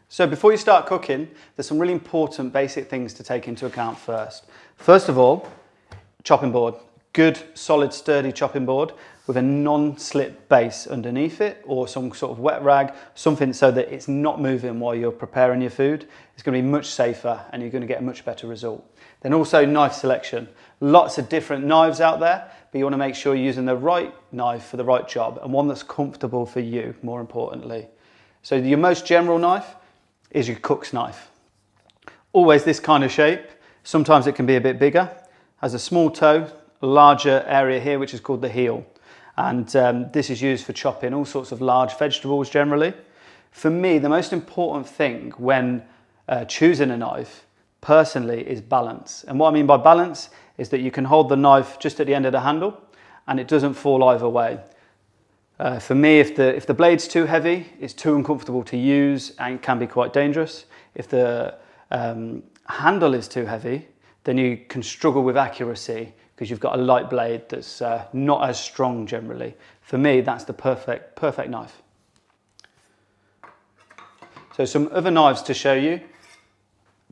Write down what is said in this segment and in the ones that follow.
So before you start cooking, there's some really important basic things to take into account first. First of all, chopping board. Good, solid, sturdy chopping board with a non-slip base underneath it, or some sort of wet rag, something so that it's not moving while you're preparing your food. It's going to be much safer and you're going to get a much better result. Then also knife selection. Lots of different knives out there, but you want to make sure you're using the right knife for the right job and one that's comfortable for you, more importantly. So your most general knife is your cook's knife. Always this kind of shape. Sometimes it can be a bit bigger. Has a small toe, a larger area here, which is called the heel. And this is used for chopping all sorts of large vegetables generally. For me, the most important thing when choosing a knife, personally, is balance. And what I mean by balance is that you can hold the knife just at the end of the handle and it doesn't fall either way. For me, if the blade's too heavy, it's too uncomfortable to use and can be quite dangerous. If the handle is too heavy, then you can struggle with accuracy because you've got a light blade that's not as strong generally. For me, that's the perfect knife. So some other knives to show you.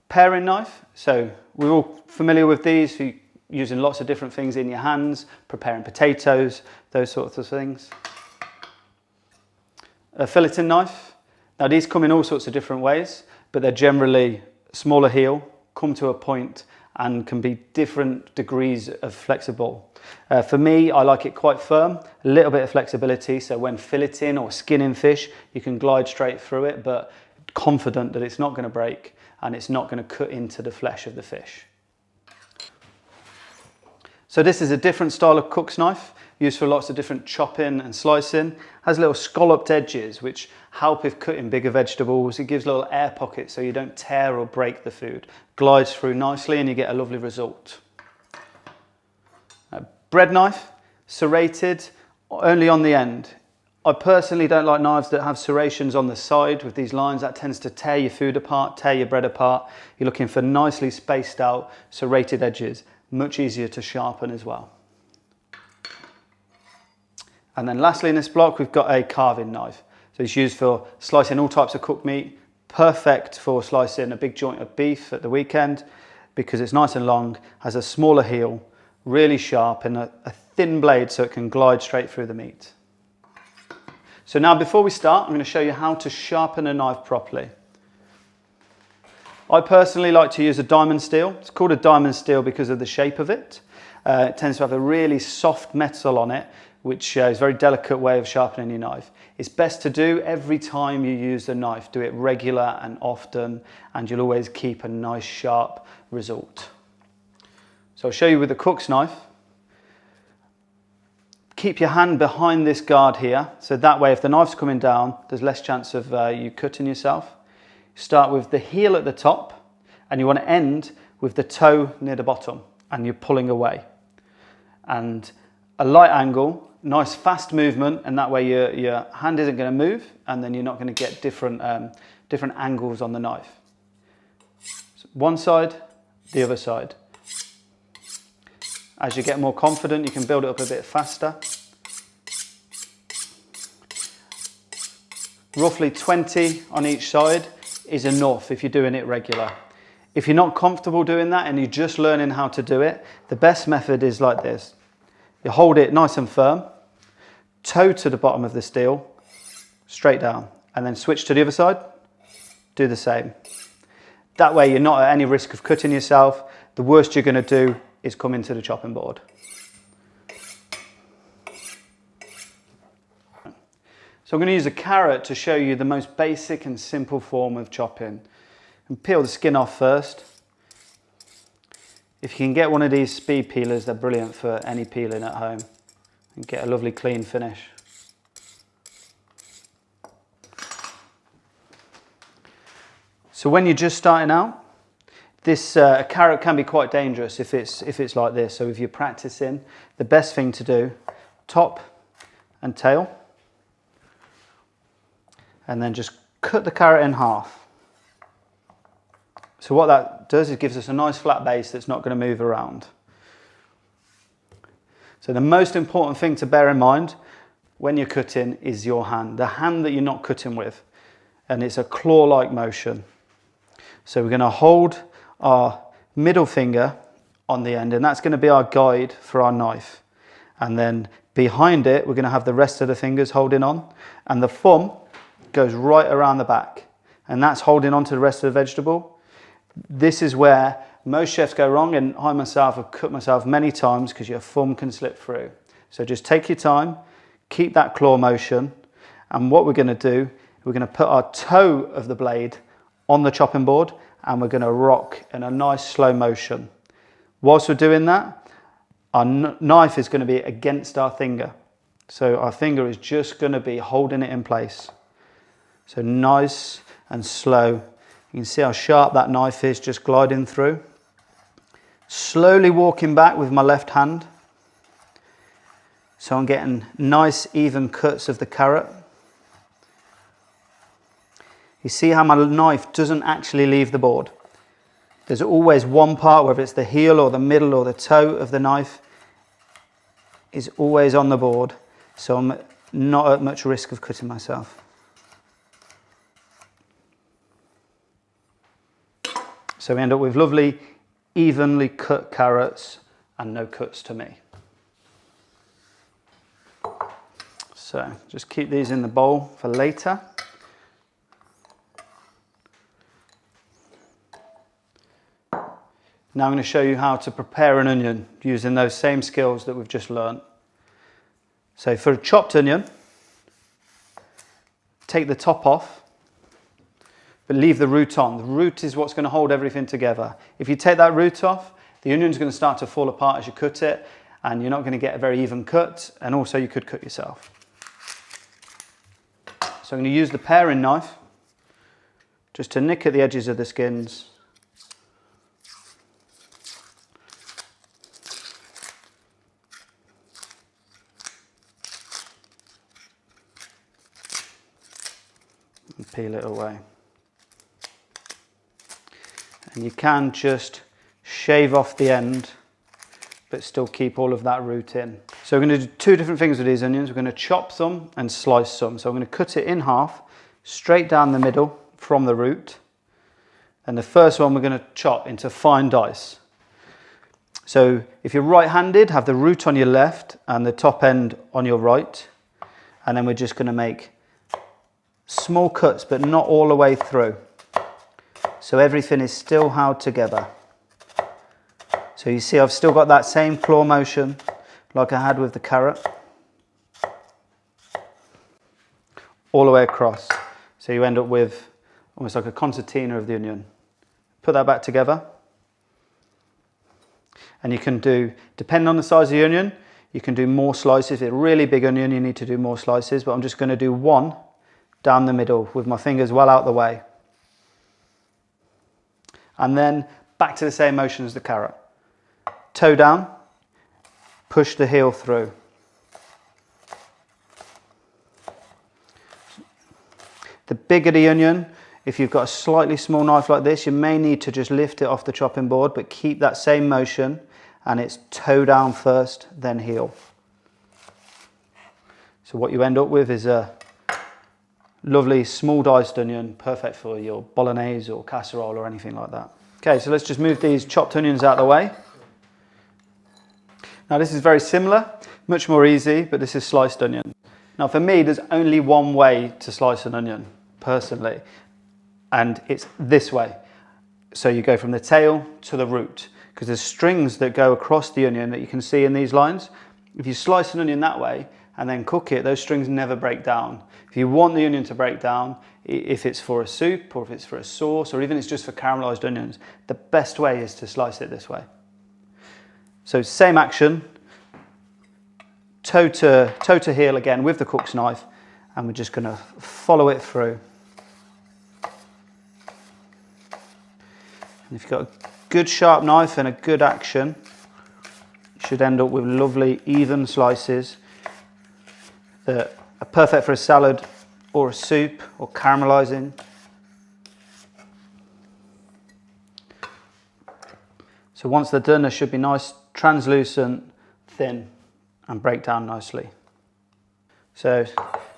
Paring knife. So we're all familiar with these, for using lots of different things in your hands, preparing potatoes, those sorts of things. A filleting knife. Now these come in all sorts of different ways, but they're generally smaller heel, come to a point, and can be different degrees of flexible. For me, I like it quite firm, a little bit of flexibility, so when filleting or skinning fish, you can glide straight through it, but confident that it's not going to break and it's not going to cut into the flesh of the fish. So this is a different style of cook's knife, used for lots of different chopping and slicing. Has little scalloped edges which help with cutting bigger vegetables. It gives little air pockets so you don't tear or break the food. Glides through nicely and you get a lovely result. A bread knife, serrated, only on the end. I personally don't like knives that have serrations on the side with these lines. That tends to tear your food apart, tear your bread apart. You're looking for nicely spaced out serrated edges. Much easier to sharpen as well. And then lastly in this block, we've got a carving knife. So it's used for slicing all types of cooked meat. Perfect for slicing a big joint of beef at the weekend because it's nice and long, has a smaller heel, really sharp, and a thin blade so it can glide straight through the meat. So now before we start, I'm going to show you how to sharpen a knife properly. I personally like to use a diamond steel. It's called a diamond steel because of the shape of it. It tends to have a really soft metal on it, which is a very delicate way of sharpening your knife. It's best to do every time you use the knife. Do it regular and often, and you'll always keep a nice sharp result. So I'll show you with the cook's knife. Keep your hand behind this guard here, so that way if the knife's coming down, there's less chance of you cutting yourself. Start with the heel at the top, and you want to end with the toe near the bottom, and you're pulling away. And a light angle, nice fast movement, and that way your hand isn't going to move, and then you're not going to get different angles on the knife. So one side, the other side. As you get more confident, you can build it up a bit faster. Roughly 20 on each side is enough if you're doing it regular. If you're not comfortable doing that and you're just learning how to do it, the best method is like this. You hold it nice and firm, toe to the bottom of the steel, straight down, and then switch to the other side, do the same. That way you're not at any risk of cutting yourself. The worst you're going to do is come into the chopping board. So I'm going to use a carrot to show you the most basic and simple form of chopping. And peel the skin off first. If you can get one of these speed peelers, they're brilliant for any peeling at home. And get a lovely clean finish. So when you're just starting out, this carrot can be quite dangerous if it's like this. So if you're practicing, the best thing to do, top and tail, and then just cut the carrot in half. So what that does is gives us a nice flat base that's not going to move around. So the most important thing to bear in mind when you're cutting is your hand, the hand that you're not cutting with. and it's a claw-like motion. So we're going to hold our middle finger on the end, and that's going to be our guide for our knife. And then behind it, we're going to have the rest of the fingers holding on, and the thumb goes right around the back, and that's holding on to the rest of the vegetable. This is where most chefs go wrong, and I myself have cooked myself many times because your thumb can slip through. So just take your time, keep that claw motion, and what we're going to do, we're going to put our toe of the blade on the chopping board, and we're going to rock in a nice slow motion. Whilst we're doing that, our knife is going to be against our finger. So our finger is just going to be holding it in place. So nice and slow. You can see how sharp that knife is, just gliding through. Slowly walking back with my left hand. So I'm getting nice even cuts of the carrot. You see how my knife doesn't actually leave the board. There's always one part, whether it's the heel or the middle or the toe of the knife, is always on the board. So I'm not at much risk of cutting myself. So we end up with lovely, evenly cut carrots and no cuts to me. So just keep these in the bowl for later. Now I'm going to show you how to prepare an onion using those same skills that we've just learned. So for a chopped onion, take the top off, but leave the root on. The root is what's going to hold everything together. If you take that root off, the onion's going to start to fall apart as you cut it, and you're not going to get a very even cut, and also you could cut yourself. So I'm going to use the paring knife just to nick at the edges of the skins. And peel it away. And you can just shave off the end, but still keep all of that root in. So we're going to do two different things with these onions. We're going to chop some and slice some. So I'm going to cut it in half, straight down the middle from the root. And the first one we're going to chop into fine dice. So if you're right-handed, have the root on your left and the top end on your right. And then we're just going to make small cuts, but not all the way through. So everything is still held together. So you see I've still got that same claw motion like I had with the carrot. All the way across. So you end up with almost like a concertina of the onion. Put that back together. And you can do, depending on the size of the onion, you can do more slices. If it's a really big onion, you need to do more slices, but I'm just going to do one down the middle with my fingers well out the way. And then back to the same motion as the carrot. Toe down, push the heel through. The bigger the onion, if you've got a slightly small knife like this, you may need to just lift it off the chopping board, but keep that same motion, and it's toe down first, then heel. So what you end up with is a lovely small diced onion, perfect for your bolognese or casserole or anything like that. Okay, so let's just move these chopped onions out of the way. Now this is very similar, much more easy, but this is sliced onion. Now for me, there's only one way to slice an onion, personally, and it's this way. So you go from the tail to the root, because there's strings that go across the onion that you can see in these lines. If you slice an onion that way and then cook it, those strings never break down. If you want the onion to break down, if it's for a soup or if it's for a sauce or even it's just for caramelized onions, the best way is to slice it this way. So same action, toe to heel again with the cook's knife, and we're just going to follow it through. And if you've got a good sharp knife and a good action, you should end up with lovely even slices that are perfect for a salad or a soup or caramelizing. So once they're done, they should be nice, translucent, thin, and break down nicely. So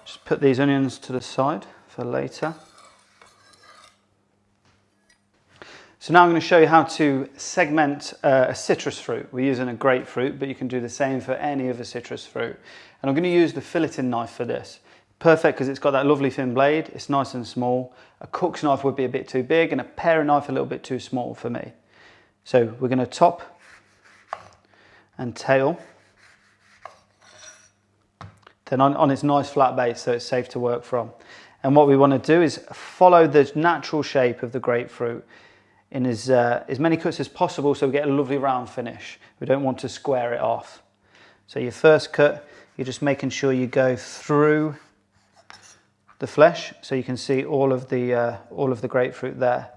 just put these onions to the side for later. So now I'm going to show you how to segment a citrus fruit. We're using a grapefruit, but you can do the same for any other citrus fruit. And I'm going to use the filleting knife for this. Perfect because it's got that lovely thin blade, it's nice and small. A cook's knife would be a bit too big and a paring knife a little bit too small for me. So we're going to top and tail. Then on its nice flat base so it's safe to work from. And what we want to do is follow the natural shape of the grapefruit in as many cuts as possible so we get a lovely round finish. We don't want to square it off. So your first cut, you're just making sure you go through the flesh so you can see all of the grapefruit there.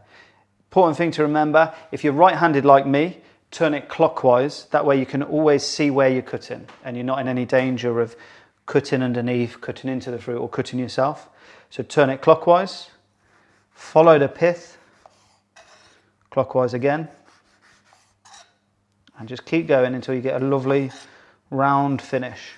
Important thing to remember, if you're right-handed like me, turn it clockwise. That way you can always see where you're cutting and you're not in any danger of cutting underneath, cutting into the fruit or cutting yourself. So turn it clockwise, follow the pith, clockwise again, and just keep going until you get a lovely round finish.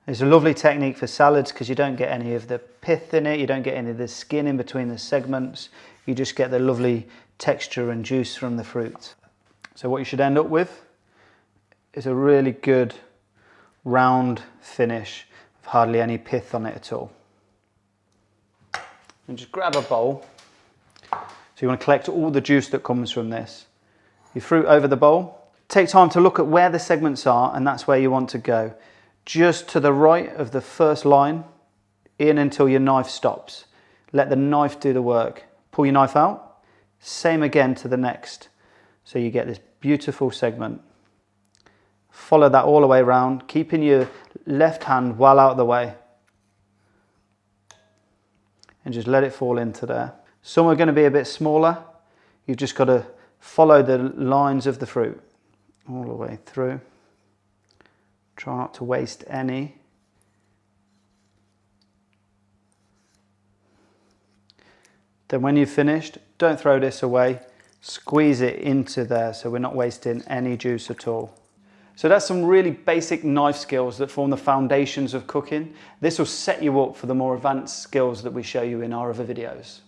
It's a lovely technique for salads because you don't get any of the pith in it, you don't get any of the skin in between the segments, you just get the lovely texture and juice from the fruit. So what you should end up with is a really good round finish with hardly any pith on it at all. And just grab a bowl. So you want to collect all the juice that comes from this. Your fruit over the bowl. Take time to look at where the segments are, and that's where you want to go. Just to the right of the first line, in until your knife stops. Let the knife do the work. Pull your knife out. Same again to the next. So you get this beautiful segment. Follow that all the way around, keeping your left hand well out of the way. And just let it fall into there. Some are going to be a bit smaller. You've just got to follow the lines of the fruit all the way through. Try not to waste any. Then when you've finished, don't throw this away. Squeeze it into there so we're not wasting any juice at all. So that's some really basic knife skills that form the foundations of cooking. This will set you up for the more advanced skills that we show you in our other videos.